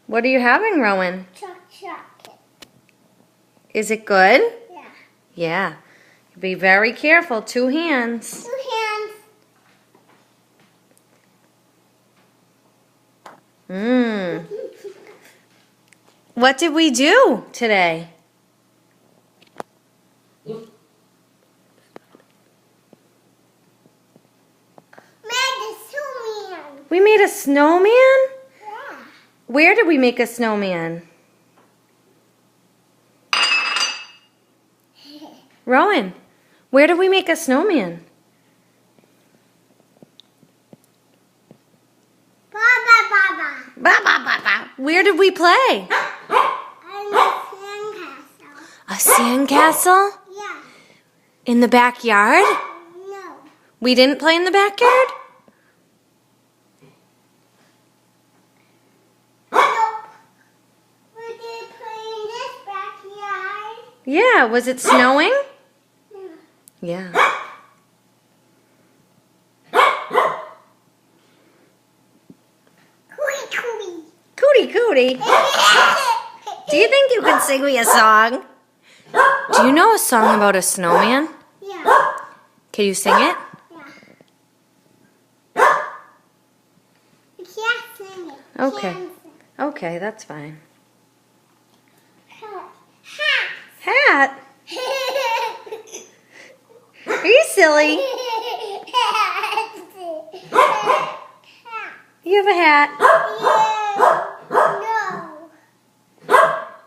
What are you having, Rowan? Chocolate. Is it good? Yeah. Yeah. Be very careful. 2 hands. 2 hands. Mmm. What did we do today? We made a snowman? Yeah. Where did we make a snowman? Rowan, where did we make a snowman? Where did we play? A sandcastle? Yeah. In the backyard? No. We didn't play in the backyard? Nope. We did play in this backyard. Yeah, was it snowing? Yeah. Yeah. Cootie cootie. Do you think you can sing me a song? Do you know a song about a snowman? Yeah. Can you sing it? Yeah. You can't sing it. Okay. Can't sing. Okay, that's fine. Hat. Hat? Are you silly? Hat. You have a hat.